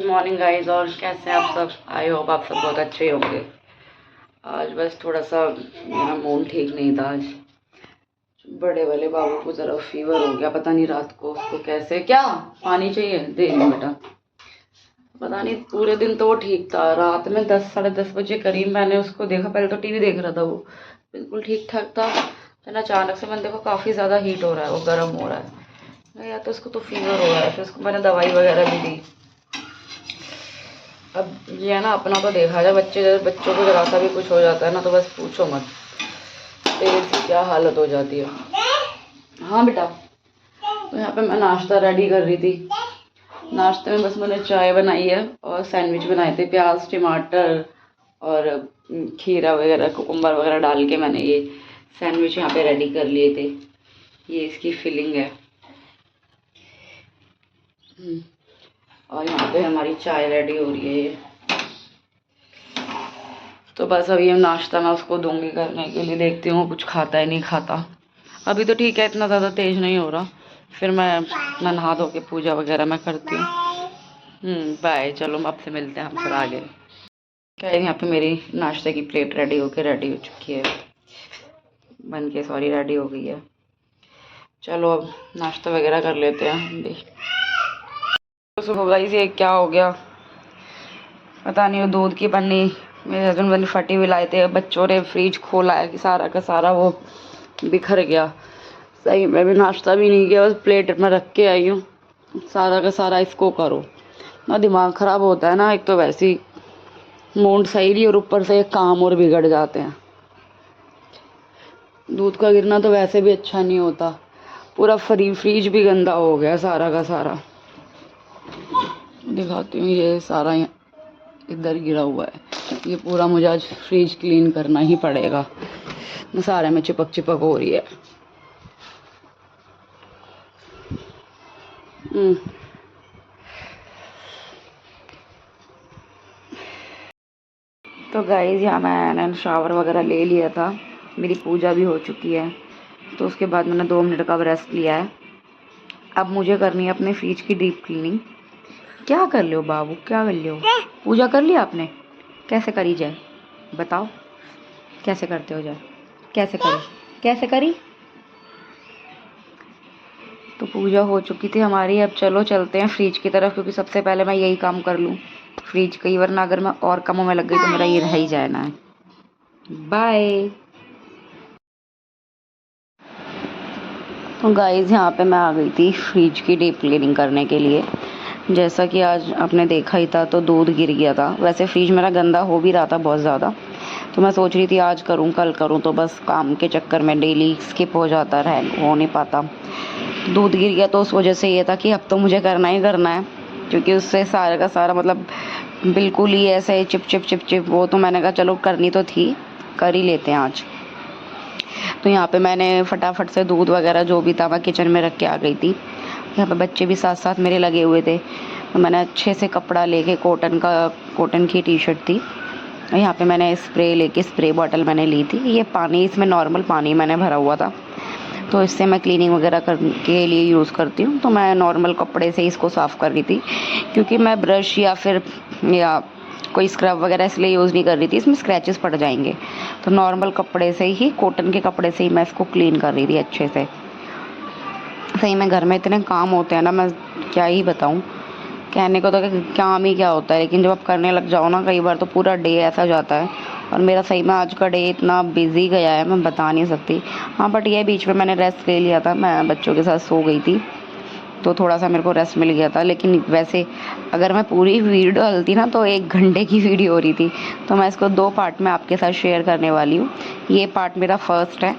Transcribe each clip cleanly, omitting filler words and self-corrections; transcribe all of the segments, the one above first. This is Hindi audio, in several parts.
मॉर्निंग गाइस, और कैसे हैं आप सब। आई होप आप सब बहुत अच्छे होंगे। आज बस थोड़ा सा मेरा मूड ठीक नहीं था। आज बड़े वाले बाबू को ज़रा फीवर हो गया, पता नहीं रात को उसको कैसे। क्या पानी चाहिए? दे लो बेटा। पता नहीं, पूरे दिन तो वो ठीक था। रात में 10 साढ़े 10 बजे करीब मैंने उसको देखा। पहले तो टीवी देख रहा था, वो बिल्कुल ठीक ठाक था। फिर अचानक से मैंने देखा काफ़ी ज़्यादा हीट हो रहा है, वो गर्म हो रहा है। या तो उसको तो फीवर हो रहा है। फिर उसको मैंने दवाई वगैरह भी दी। अब ये है ना, अपना तो देखा जाए, बच्चों को जरा सा भी कुछ हो जाता है ना तो बस पूछो मत, पेट की क्या हालत हो जाती है। हाँ बेटा। तो यहाँ पे मैं नाश्ता रेडी कर रही थी। नाश्ते में बस मैंने चाय बनाई है और सैंडविच बनाए थे, प्याज टमाटर और खीरा वगैरह कुकुम्बर वगैरह डाल के मैंने ये सैंडविच यहाँ पे रेडी कर लिए थे। ये इसकी फिलिंग है। और यहाँ पे हमारी चाय रेडी हो रही है ये। तो बस अभी हम नाश्ता मैं उसको दूंगी करने के लिए। देखती हूँ कुछ खाता है नहीं खाता। अभी तो ठीक है, इतना ज़्यादा तेज नहीं हो रहा। फिर मैं नहा धो के पूजा वगैरह मैं करती हूँ। बाय। चलो आपसे मिलते हैं हम फिर आगे। क्या है, यहाँ पे मेरी नाश्ते की प्लेट रेडी हो चुकी है। बन के सॉरी रेडी हो गई है। चलो अब नाश्ता वगैरह कर लेते हैं हम भी। तो सुबह गाइस ये क्या हो गया पता नहीं। वो दूध की पन्नी मेरे हस्बैंड वाली फटी हुई लाए थे। बच्चों ने फ्रिज खोला है कि सारा का सारा वो बिखर गया। सही मैं भी नाश्ता भी नहीं किया, बस प्लेट में रख के आई हूँ। सारा का सारा इसको करो ना, दिमाग ख़राब होता है ना। एक तो वैसे ही मूड सही नहीं और ऊपर से एक काम और बिगड़ जाते हैं। दूध का गिरना तो वैसे भी अच्छा नहीं होता। पूरा फ्रिज भी गंदा हो गया सारा का सारा। दिखाती हूँ, ये सारा इधर गिरा हुआ है। ये पूरा मुझे आज फ्रिज क्लीन करना ही पड़ेगा। सारे में चिपक चिपक हो रही है। तो गाइज़ यहाँ मैंने शावर वगैरह ले लिया था। मेरी पूजा भी हो चुकी है। तो उसके बाद मैंने 2 मिनट का रेस्ट लिया है। अब मुझे करनी है अपने फ्रिज की डीप क्लीनिंग। क्या कर लियो बाबू, क्या कर लियो? पूजा कर लिया आपने? कैसे करी जाए बताओ, कैसे करते हो जाए? कैसे करी? तो पूजा हो चुकी थी हमारी। अब चलो चलते हैं फ्रिज की तरफ, क्योंकि सबसे पहले मैं यही काम कर लूँ फ्रिज का ही, वरना अगर मैं और कामों में लग गई तो मेरा ये रह ही जाना है। बाय। तो गाइज़ यहाँ पे मैं आ गई थी फ्रिज की डीप क्लीनिंग करने के लिए। जैसा कि आज आपने देखा ही था, तो दूध गिर गया था। वैसे फ्रिज मेरा गंदा हो भी रहा था बहुत ज़्यादा, तो मैं सोच रही थी आज करूँ कल करूँ, तो बस काम के चक्कर में डेली स्किप हो जाता है, हो नहीं पाता। दूध गिर गया तो उस वजह से ये था कि अब तो मुझे करना ही करना है, क्योंकि उससे सारा का सारा मतलब बिल्कुल ही ऐसे चिप चिप चिप चिप। वो तो मैंने कहा चलो करनी तो थी, कर ही लेते हैं आज। तो यहाँ पे मैंने फटाफट से दूध वगैरह जो भी था मैं किचन में रख के आ गई थी। यहाँ पे बच्चे भी साथ साथ मेरे लगे हुए थे। तो मैंने अच्छे से कपड़ा लेके, कॉटन की टी शर्ट थी। यहाँ पे मैंने स्प्रे बॉटल मैंने ली थी। ये पानी, इसमें नॉर्मल पानी मैंने भरा हुआ था, तो इससे मैं क्लीनिंग वगैरह के लिए यूज़ करती हूँ। तो मैं नॉर्मल कपड़े से इसको साफ़ कर रही थी, क्योंकि मैं ब्रश या कोई स्क्रब वगैरह इसलिए यूज़ नहीं कर रही थी, इसमें स्क्रैचेस पड़ जाएंगे। तो नॉर्मल कपड़े से ही, कॉटन के कपड़े से ही मैं इसको क्लीन कर रही थी अच्छे से। सही में घर में इतने काम होते हैं ना, मैं क्या ही बताऊँ। कहने को तो काम ही क्या होता है, लेकिन जब आप करने लग जाओ ना, कई बार तो पूरा डे ऐसा जाता है। और मेरा सही में आज का डे इतना बिजी गया है, मैं बता नहीं सकती। हाँ, बट ये बीच में मैंने रेस्ट ले लिया था, मैं बच्चों के साथ सो गई थी, तो थोड़ा सा मेरे को रेस्ट मिल गया था। लेकिन वैसे अगर मैं पूरी वीडियो डालती ना, तो 1 घंटे की वीडियो हो रही थी। तो मैं इसको 2 पार्ट में आपके साथ शेयर करने वाली हूँ। ये पार्ट मेरा फर्स्ट है,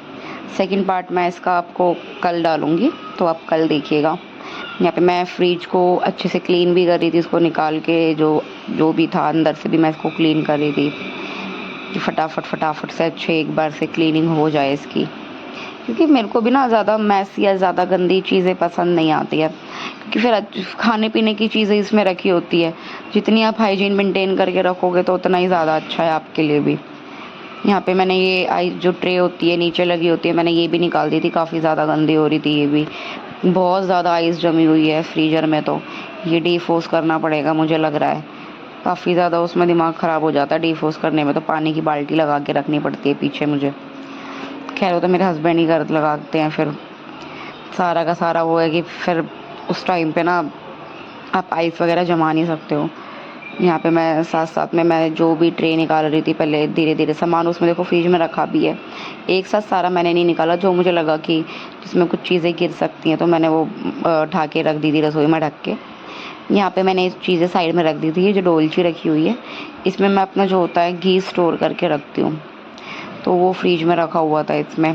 सेकंड पार्ट मैं इसका आपको कल डालूँगी, तो आप कल देखिएगा। यहाँ पे मैं फ्रिज को अच्छे से क्लीन भी कर रही थी, इसको निकाल के जो भी था अंदर से भी मैं इसको क्लीन कर रही थी, कि फटाफट से अच्छे एक बार से क्लीनिंग हो जाए इसकी। क्योंकि मेरे को भी ना ज़्यादा मैस या ज़्यादा गंदी चीज़ें पसंद नहीं आती है, क्योंकि फिर खाने पीने की चीज़ें इसमें रखी होती है। जितनी आप हाइजीन मेंटेन करके रखोगे तो उतना ही ज़्यादा अच्छा है आपके लिए भी। यहाँ पे मैंने ये जो ट्रे होती है नीचे लगी होती है, मैंने ये भी निकाल दी थी, काफ़ी ज़्यादा गंदी हो रही थी। ये भी बहुत ज़्यादा आइस जमी हुई है फ्रीज़र में, तो ये डीफ्रोस्ट करना पड़ेगा मुझे लग रहा है। काफ़ी ज़्यादा उसमें दिमाग ख़राब हो जाता है डीफ्रोस्ट करने में, तो पानी की बाल्टी लगा के रखनी पड़ती है पीछे मुझे। खैर वो तो मेरे हस्बैंड ही कर लगाते हैं। फिर सारा का सारा वो है कि फिर उस टाइम पे ना आप आइस वगैरह जमा नहीं सकते हो। यहाँ पे मैं साथ साथ में मैं जो भी ट्रे निकाल रही थी पहले, धीरे धीरे सामान उसमें देखो फ्रिज में रखा भी है। एक साथ सारा मैंने नहीं निकाला, जो मुझे लगा कि जिसमें कुछ चीज़ें गिर सकती हैं तो मैंने वो ढक के रख दी थी रसोई में ढक के। यहाँ पे मैंने इस चीज़ें साइड में रख दी थी। ये जो डोलची रखी हुई है इसमें मैं अपना जो होता है घी स्टोर करके रखती हूँ, तो वो फ्रिज में रखा हुआ था इसमें।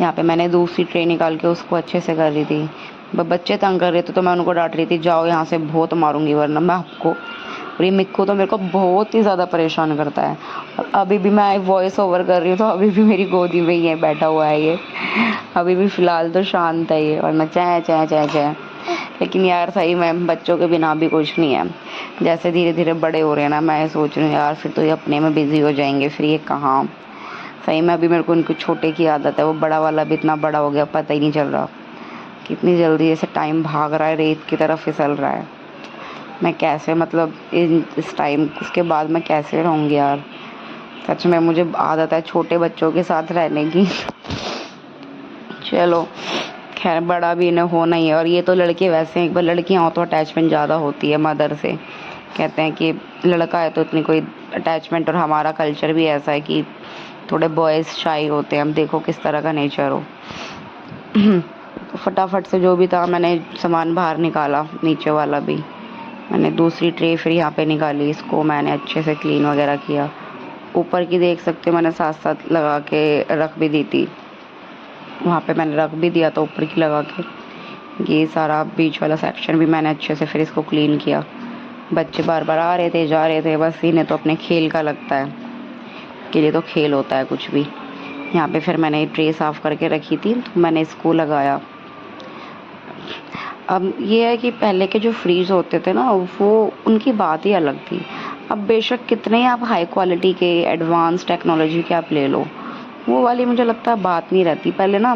यहाँ पे मैंने दूसरी ट्रे निकाल के उसको अच्छे से कर रही थी। बच्चे तंग कर रहे थे तो मैं उनको डांट रही थी, जाओ यहाँ से, बहुत मारूंगी वरना मैं आपको। और ये मिक्कू तो मेरे को बहुत ही ज़्यादा परेशान करता है। और अभी भी मैं वॉइस ओवर कर रही हूँ तो अभी भी मेरी गोदी में ही है, बैठा हुआ है ये। अभी भी फ़िलहाल तो शांत है ये, और मैं चै चै चै चै। लेकिन यार सही में बच्चों के बिना भी कुछ नहीं है। जैसे धीरे धीरे बड़े हो रहे हैं ना, मैं सोच रही हूँ यार फिर तो ये अपने में बिज़ी हो जाएंगे, फिर ये कहाँ। सही में अभी मेरे को उनको छोटे की आदत है। वो बड़ा वाला भी इतना बड़ा हो गया, पता ही नहीं चल रहा कितनी जल्दी ऐसे टाइम भाग रहा है, रेत की तरफ फिसल रहा है। मैं कैसे मतलब इस टाइम उसके बाद मैं कैसे रहूँगी यार। सच में मुझे आदत है छोटे बच्चों के साथ रहने की। चलो खैर, बड़ा भी इन्हें होना ही है। और ये तो लड़के वैसे एक बार लड़कियाँ हो तो अटैचमेंट ज़्यादा होती है मदर से। कहते हैं कि लड़का है तो इतनी कोई अटैचमेंट, और हमारा कल्चर भी ऐसा है कि थोड़े बॉयज़ शाई होते हैं। अब देखो किस तरह का नेचर हो। तो फटाफट से जो भी था मैंने सामान बाहर निकाला, नीचे वाला भी मैंने दूसरी ट्रे फिर यहाँ पे निकाली, इसको मैंने अच्छे से क्लीन वगैरह किया। ऊपर की देख सकते हो मैंने साथ साथ लगा के रख भी दी थी, वहाँ पे मैंने रख भी दिया था ऊपर की लगा के। ये सारा बीच वाला सेक्शन भी मैंने अच्छे से फिर इसको क्लीन किया। बच्चे बार बार आ रहे थे जा रहे थे, बस इन्हें तो अपने खेल का लगता है, के लिए तो खेल होता है कुछ भी। यहाँ पे फिर मैंने ट्रे साफ़ करके रखी थी तो मैंने इसको लगाया। अब ये है कि पहले के जो फ्रिज होते थे ना, वो उनकी बात ही अलग थी। अब बेशक कितने ही आप हाई क्वालिटी के एडवांस टेक्नोलॉजी के आप ले लो, वो वाली मुझे लगता है बात नहीं रहती। पहले ना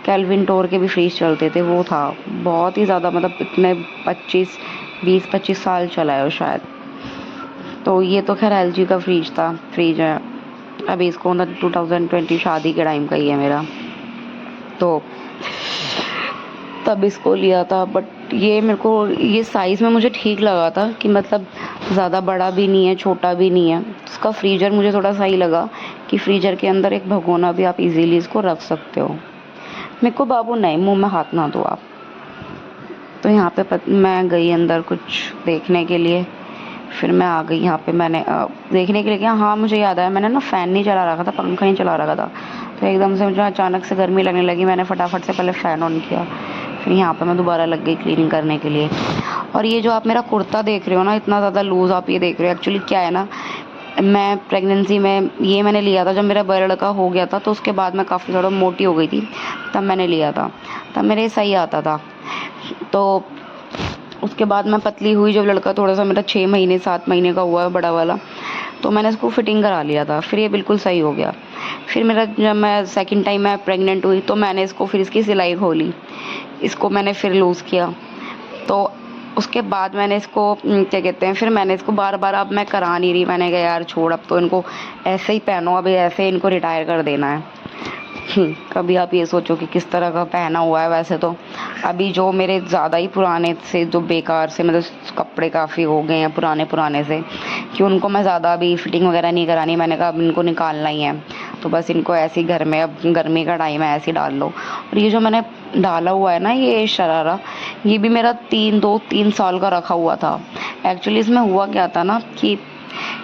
केल्विन टोर के भी फ्रिज चलते थे, वो था बहुत ही ज़्यादा, मतलब इतने 20-25 साल चला है वो शायद। तो ये तो खैर LG का फ्रिज है। अभी इसको ना 2020 शादी के टाइम का ही है मेरा, तो तब इसको लिया था। बट ये मेरे को ये साइज़ में मुझे ठीक लगा था कि मतलब ज़्यादा बड़ा भी नहीं है छोटा भी नहीं है। उसका फ्रीजर मुझे थोड़ा सही लगा कि फ्रीजर के अंदर एक भगोना भी आप इजीली इसको रख सकते हो। मेरे को बाबू नहीं, मुंह में हाथ ना दो आप। तो यहाँ पे मैं गई अंदर कुछ देखने के लिए, फिर मैं आ गई यहाँ पे। मैंने देखने के लिए क्या, हाँ मुझे याद आया मैंने ना फ़ैन नहीं चला रखा था, पंखा नहीं चला रखा था। तो एकदम से मुझे अचानक से गर्मी लगने लगी, मैंने फटाफट से पहले फ़ैन ऑन किया, फिर यहाँ पे मैं दोबारा लग गई क्लीनिंग करने के लिए। और ये जो आप मेरा कुर्ता देख रहे हो ना, इतना ज़्यादा लूज़ आप ये देख रहे हो, एक्चुअली क्या है ना, मैं प्रेगनेंसी में ये मैंने लिया था जब मेरा बड़ा लड़का हो गया था, तो उसके बाद मैं काफ़ी ज़्यादा मोटी हो गई थी, तब मैंने लिया था, तब मेरे सही आता था। तो उसके बाद मैं पतली हुई जब लड़का थोड़ा सा मेरा 6 महीने 7 महीने का हुआ बड़ा वाला, तो मैंने इसको फिटिंग करा लिया था, फिर ये बिल्कुल सही हो गया। फिर मेरा जब मैं सेकंड टाइम मैं प्रेग्नेंट हुई तो मैंने इसको फिर इसकी सिलाई खोली, इसको मैंने फिर लूज़ किया। तो उसके बाद मैंने इसको क्या कहते हैं, फिर मैंने इसको बार बार, अब मैं करा नहीं रही, मैंने कहा यार छोड़, अब तो इनको ऐसे ही पहनो, अभी ऐसे इनको रिटायर कर देना है। कभी आप ये सोचो कि किस तरह का पहना हुआ है। वैसे तो अभी जो मेरे ज़्यादा ही पुराने से जो बेकार से मतलब कपड़े काफ़ी हो गए हैं पुराने से, कि उनको मैं ज़्यादा अभी फिटिंग वगैरह नहीं करानी। मैंने कहा अब इनको निकालना ही है, तो बस इनको ऐसे ही घर में, अब गर्मी का टाइम है, ऐसे ही डाल लो। और ये जो मैंने डाला हुआ है ना ये शरारा, ये भी मेरा 2-3 साल का रखा हुआ था। एक्चुअली इसमें हुआ क्या था ना कि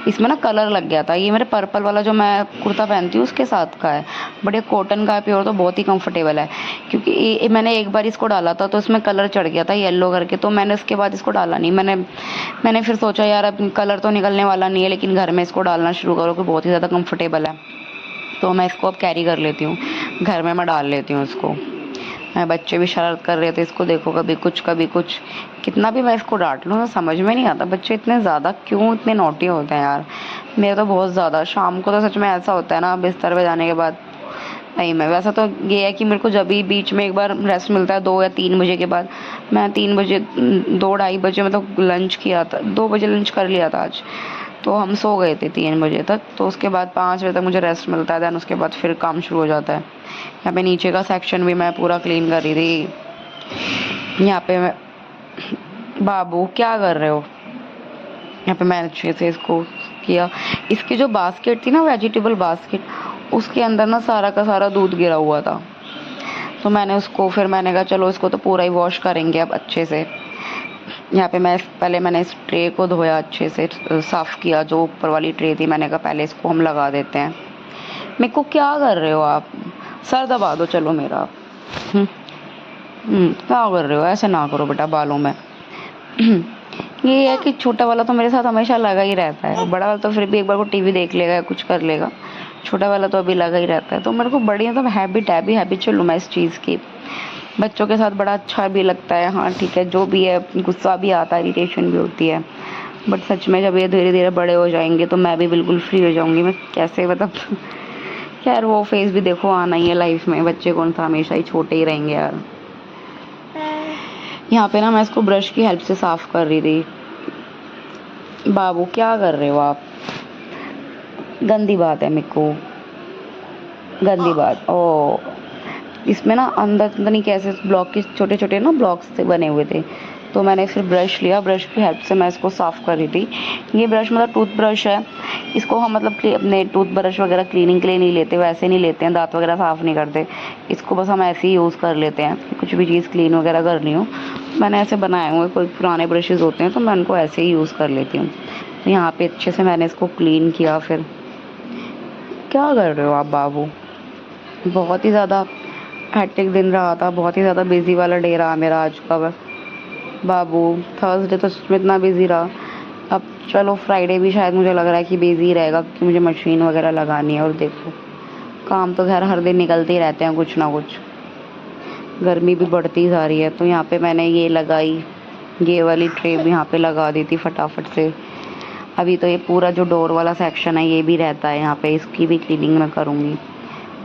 इसमें ना कलर लग गया था। ये मेरे पर्पल वाला जो मैं कुर्ता पहनती हूँ उसके साथ का है, बट ये कॉटन का है प्योर, तो बहुत ही कंफर्टेबल है। क्योंकि मैंने एक बार इसको डाला था तो इसमें कलर चढ़ गया था येलो करके, तो मैंने उसके बाद इसको डाला नहीं। मैंने फिर सोचा यार अब कलर तो निकलने वाला नहीं है, लेकिन घर में इसको डालना शुरू करो कि बहुत ही ज़्यादा कम्फर्टेबल है, तो मैं इसको अब कैरी कर लेती हूँ, घर में मैं डाल लेती हूँ इसको। बच्चे भी शरारत कर रहे थे, इसको देखो कभी कुछ। कितना भी मैं इसको डांट लूँ समझ में नहीं आता, बच्चे इतने ज़्यादा क्यों इतने नॉटी होते हैं यार। मेरे तो बहुत ज़्यादा, शाम को तो सच में ऐसा होता है ना बिस्तर पे जाने के बाद, सही में वैसा तो ये है कि मेरे को जब भी बीच में एक बार रेस्ट मिलता है 2 या 3 बजे के बाद, मैं 3 बजे 2 ढाई बजे मतलब लंच किया था, 2 बजे लंच कर लिया था आज, तो हम सो गए थे 3 बजे तक। तो उसके बाद 5 बजे तक मुझे रेस्ट मिलता है, दैन उसके बाद फिर काम शुरू हो जाता है। यहाँ पे नीचे का सेक्शन भी मैं पूरा क्लीन कर रही थी। यहाँ पे मैं बाबू क्या कर रहे हो? यहाँ पे मैंने अच्छे से इसको किया। इसकी जो बास्केट थी ना, वेजिटेबल बास्केट, उसके अंदर ना सारा का सारा दूध गिरा हुआ था। तो मैंने उसको फिर मैंने कहा चलो इसको तो पूरा ही वॉश करेंगे अब अच्छे से। यहाँ पे मैंने इस ट्रे को धोया अच्छे से, साफ़ किया। जो ऊपर वाली ट्रे थी मैंने कहा पहले इसको हम लगा देते हैं। मेरे को क्या कर रहे हो आप? सर दबा दो चलो मेरा। क्या कर रहे हो? ऐसे ना करो बेटा बालों में। ये है कि छोटा वाला तो मेरे साथ हमेशा लगा ही रहता है, बड़ा वाला तो फिर भी एक बार को टीवी देख लेगा या कुछ कर लेगा, छोटा वाला तो अभी लगा ही रहता है। तो मेरे को बड़ी मतलब हैबिचुअल हूँ मैं इस चीज़ की। बच्चों के साथ बड़ा अच्छा भी लगता है। हाँ ठीक है, जो भी है, गुस्सा भी आता है, इरिटेशन भी होती है, बट सच में जब ये धीरे धीरे बड़े हो जाएंगे तो मैं भी बिल्कुल फ्री हो जाऊंगी। मैं कैसे मतलब खैर वो फेज भी देखो आना ही है लाइफ में, बच्चे कौन सा हमेशा ही छोटे ही रहेंगे यार। यहाँ पे ना मैं इसको ब्रश की हेल्प से साफ कर रही थी। बाबू क्या कर रहे हो आप? गंदी बात है, मेरे को गंदी बात। ओ इसमें ना अंदर पता नहीं कैसे ब्लॉक के छोटे छोटे ना ब्लॉक्स से बने हुए थे, तो मैंने फिर ब्रश लिया, ब्रश की हेल्प से मैं इसको साफ़ कर रही थी। ये ब्रश मतलब टूथ ब्रश है, इसको हम मतलब अपने टूथ ब्रश वगैरह क्लीनिंग के लिए नहीं लेते, वैसे नहीं लेते हैं, दांत वगैरह साफ़ नहीं करते, इसको बस हम ऐसे ही यूज़ कर लेते हैं। कुछ भी चीज़ क्लीन वगैरह करनी हो मैंने ऐसे बनाए हुए, कोई पुराने ब्रशेज़ होते हैं तो मैं उनको ऐसे ही यूज़ कर लेती हूँ। तो यहाँ पे अच्छे से मैंने इसको क्लीन किया। फिर क्या कर रहे हो आप बाबू? बहुत ही ज़्यादा हैक्टिक दिन रहा था, बहुत ही ज़्यादा बिजी वाला डे रहा मेरा आज का। बाबू थर्सडे तो सच में इतना बिजी रहा। अब चलो फ्राइडे भी शायद मुझे लग रहा है कि बिजी रहेगा, क्योंकि मुझे मशीन वगैरह लगानी है। और देखो काम तो खैर हर दिन निकलते ही रहते हैं कुछ ना कुछ। गर्मी भी बढ़ती जा रही है, तो यहाँ पे मैंने ये लगाई, ये वाली ट्रे भी यहाँ पे लगा दी थी फटाफट से। अभी तो ये पूरा जो डोर वाला सेक्शन है ये भी रहता है यहाँ पे, इसकी भी क्लीनिंग मैं करूँगी।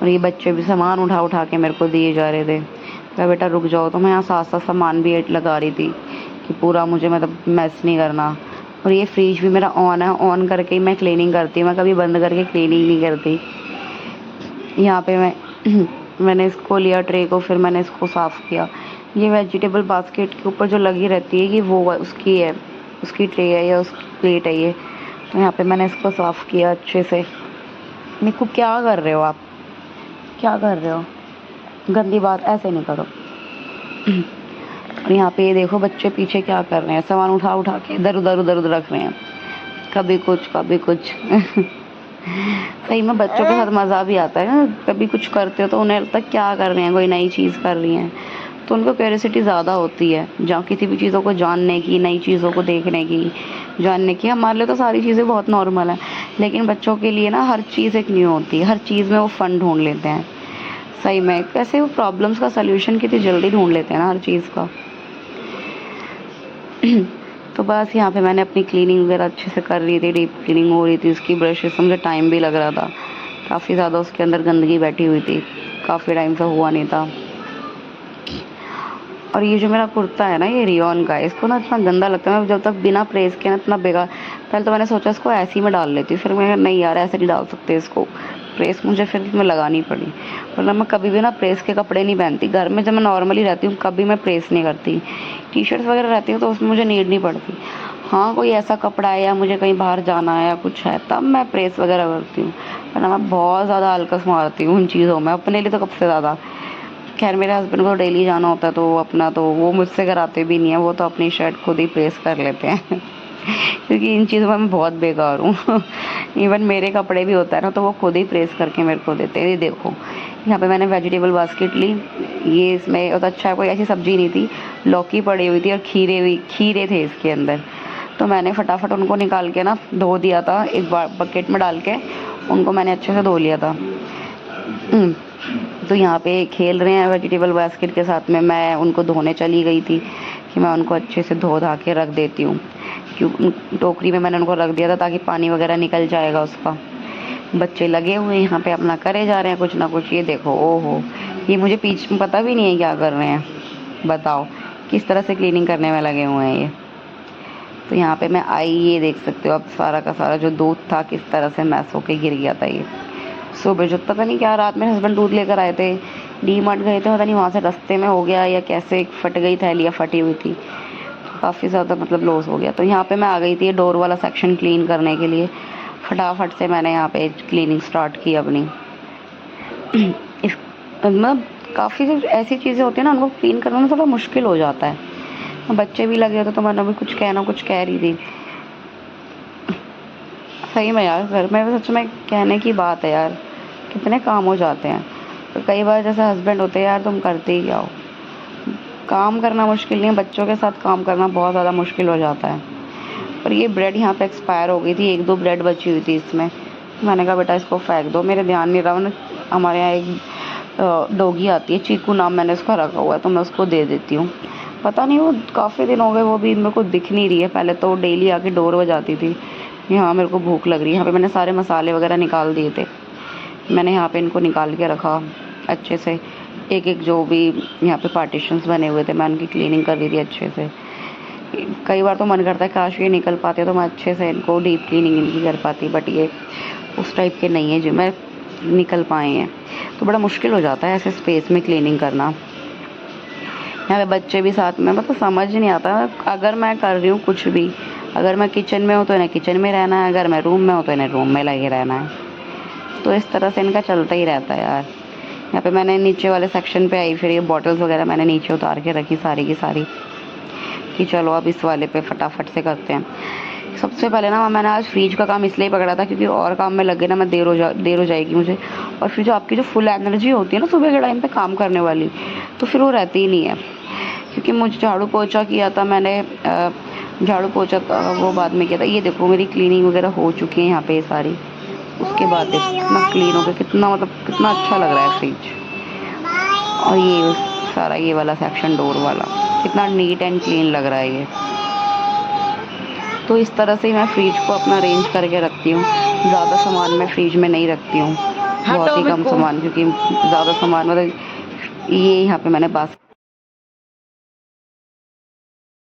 और ये बच्चे भी सामान उठा उठा के मेरे को दिए जा रहे थे, क्या बेटा रुक जाओ। तो मैं यहाँ साथ साथ सामान भी लगा रही थी कि पूरा मुझे मतलब मैस नहीं करना। और ये फ्रिज भी मेरा ऑन है, ऑन करके ही मैं क्लीनिंग करती हूँ, मैं कभी बंद करके क्लीनिंग नहीं करती। यहाँ पे मैंने इसको लिया ट्रे को, फिर मैंने इसको साफ़ किया। ये वेजिटेबल बास्केट के ऊपर जो लगी रहती है ये वो उसकी है, उसकी ट्रे है या उसकी प्लेट है ये। तो यहाँ पे मैंने इसको साफ़ किया अच्छे से। मेरे को क्या कर रहे हो आप? क्या कर रहे हो? गंदी बात ऐसे नहीं करो। और यहाँ पे ये देखो बच्चे पीछे क्या कर रहे हैं, सामान उठा उठा के इधर उधर रख रहे हैं, कभी कुछ कभी कुछ। सही में बच्चों के साथ मज़ा भी आता है ना, कभी कुछ करते हो तो उन्हें लगता है क्या कर रहे हैं, कोई नई चीज़ कर रही हैं, तो उनको क्यूरियोसिटी ज़्यादा होती है जहाँ किसी भी चीज़ों को जानने की, नई चीज़ों को देखने की, जानने की। हमारे लिए तो सारी चीज़ें बहुत नॉर्मल है, लेकिन बच्चों के लिए ना हर चीज़ एक न्यू होती है, हर चीज़ में वो फ़न ढूंढ लेते हैं। सही में कैसे वो प्रॉब्लम्स का सल्यूशन कितनी जल्दी ढूंढ लेते हैं ना हर चीज़ का। तो बस यहाँ पे मैंने अपनी क्लीनिंग वगैरह अच्छे से कर रही थी, डीप क्लीनिंग हो रही थी उसकी ब्रशेस से। मुझे टाइम भी लग रहा था, काफ़ी ज़्यादा उसके अंदर गंदगी बैठी हुई थी, काफ़ी टाइम से हुआ नहीं था। और ये जो मेरा कुर्ता है ना ये रियॉन का है, इसको ना इतना गंदा लगता है, मैं जब तक बिना प्रेस के ना इतना बेकार। पहले तो मैंने सोचा इसको ऐसे ही में डाल लेती, फिर मैं नहीं यार ऐसे नहीं डाल सकते इसको, प्रेस मुझे फिर इसमें लगानी पड़ी। वरना मैं कभी भी ना प्रेस के कपड़े नहीं पहनती घर में, जब मैं नॉर्मली रहती हूँ कभी मैं प्रेस नहीं करती। टी शर्ट्स वगैरह रहती हूँ तो उसमें मुझे नीड नहीं पड़ती। हाँ कोई ऐसा कपड़ा है या मुझे कहीं बाहर जाना है या कुछ है तब मैं प्रेस वगैरह करती हूँ, वरना मैं बहुत ज़्यादा हल्कस मारती हूँ उन चीज़ों में, अपने लिए तो कब से ज़्यादा। खैर मेरे हस्बैंड को डेली जाना होता है तो अपना तो वो मुझसे कराते भी नहीं है, वो तो अपनी शर्ट खुद ही प्रेस कर लेते हैं। क्योंकि इन चीज़ों में मैं बहुत बेकार हूँ। इवन मेरे कपड़े भी होता है ना तो वो खुद ही प्रेस करके मेरे को देते हैं। ये देखो यहाँ पे मैंने वेजिटेबल बास्केट ली, ये इसमें बहुत अच्छा है, कोई ऐसी सब्ज़ी नहीं थी, लौकी पड़ी हुई थी और खीरे थे इसके अंदर। तो मैंने फटाफट उनको निकाल के ना धो दिया था, एक बकेट में डाल के उनको मैंने अच्छे से धो लिया था। तो यहाँ पे खेल रहे हैं वेजिटेबल बास्केट के साथ में, मैं उनको धोने चली गई थी कि मैं उनको अच्छे से धो धा के रख देती हूँ। क्यों टोकरी में मैंने उनको रख दिया था ताकि पानी वगैरह निकल जाएगा उसका। बच्चे लगे हुए हैं यहाँ पे अपना करे जा रहे हैं कुछ ना कुछ। ये देखो, ओहो, ये मुझे पीछे पता भी नहीं है क्या कर रहे हैं। बताओ किस तरह से क्लीनिंग करने में लगे हुए हैं ये। तो यहाँ पे मैं आई, ये देख सकते हो अब सारा का सारा जो दूध था किस तरह से मैस होके गिर गया था। ये सुबह जो पता नहीं क्या, रात में हस्बैंड दूध लेकर आए थे, डी मार्ट गए थे, पता नहीं वहाँ से रास्ते में हो गया या कैसे फट गई थैलियाँ फटी हुई थी, काफ़ी ज़्यादा मतलब लॉस हो गया। तो यहाँ पे मैं आ गई थी डोर वाला सेक्शन क्लीन करने के लिए। फटाफट से मैंने यहाँ पे क्लीनिंग स्टार्ट की अपनी। इस मतलब काफ़ी ऐसी चीज़ें होती हैं ना, उनको क्लीन करने में थोड़ा मुश्किल हो जाता है। बच्चे भी लगे होते तो मैंने भी कुछ कह रही थी। सही में यार, घर में सच में कहने की बात है यार, कितने काम हो जाते हैं। तो कई बार जैसे हस्बैंड होते हैं यार, तुम करते ही क्या हो। काम करना मुश्किल नहीं है, बच्चों के साथ काम करना बहुत ज़्यादा मुश्किल हो जाता है। और ये ब्रेड यहाँ पे एक्सपायर हो गई थी, 1-2 ब्रेड बची हुई थी इसमें। मैंने कहा बेटा इसको फेंक दो, मेरे ध्यान नहीं रहा। हमारे यहाँ एक डॉगी आती है, चीकू नाम मैंने उसका रखा हुआ है, तो मैं उसको दे देती हूँ। पता नहीं वो काफ़ी दिन हो गए वो भी मेरे को दिख नहीं रही है। पहले तो डेली आके डोर बजाती थी। यहाँ मेरे को भूख लग रही है। यहाँ पे मैंने सारे मसाले वगैरह निकाल दिए थे। मैंने यहाँ पे इनको निकाल के रखा अच्छे से। एक जो भी यहाँ पे पार्टीशंस बने हुए थे, मैं उनकी क्लीनिंग कर रही थी अच्छे से। कई बार तो मन करता है काश ये निकल पाते तो मैं अच्छे से इनको डीप क्लीनिंग इनकी कर पाती, बट ये उस टाइप के नहीं है जो मैं निकल पाए हैं। तो बड़ा मुश्किल हो जाता है ऐसे स्पेस में क्लीनिंग करना। यहाँ पे बच्चे भी साथ में, मतलब समझ नहीं आता। अगर मैं कर रही हूँ कुछ भी, अगर मैं किचन में हूँ तो इन्हें किचन में रहना है, अगर मैं रूम में हूँ तो इन्हें रूम में लगे रहना है। तो इस तरह से इनका चलता ही रहता है यार। यहाँ पे मैंने नीचे वाले सेक्शन पे आई, फिर ये बॉटल्स वगैरह मैंने नीचे उतार के रखी सारी की सारी, कि चलो अब इस वाले पे फटाफट से करते हैं। सबसे पहले ना मैंने आज फ्रिज का काम इसलिए पकड़ा था क्योंकि और काम में लगे ना मैं देर हो जाएगी मुझे। और फिर जो आपकी जो फुल एनर्जी होती है ना सुबह के टाइम पे काम करने वाली, तो फिर वो रहती ही नहीं है। क्योंकि मुझे झाड़ू पोछा किया था मैंने, झाड़ू पोछा वो बाद में किया था। ये देखो मेरी क्लीनिंग वगैरह हो चुकी है यहाँ पे सारी। उसके बाद देखो कितना क्लीन हो गया, कितना मतलब कितना अच्छा लग रहा है फ्रिज। और ये सारा ये वाला सेक्शन डोर वाला कितना नीट एंड क्लीन लग रहा है ये। तो इस तरह से ही मैं फ्रिज को अपना अरेंज करके रखती हूँ। ज़्यादा सामान मैं फ्रिज में नहीं रखती हूँ, बहुत ही कम सामान, क्योंकि ज़्यादा सामान मतलब ये यहाँ पे मैंने बास्केट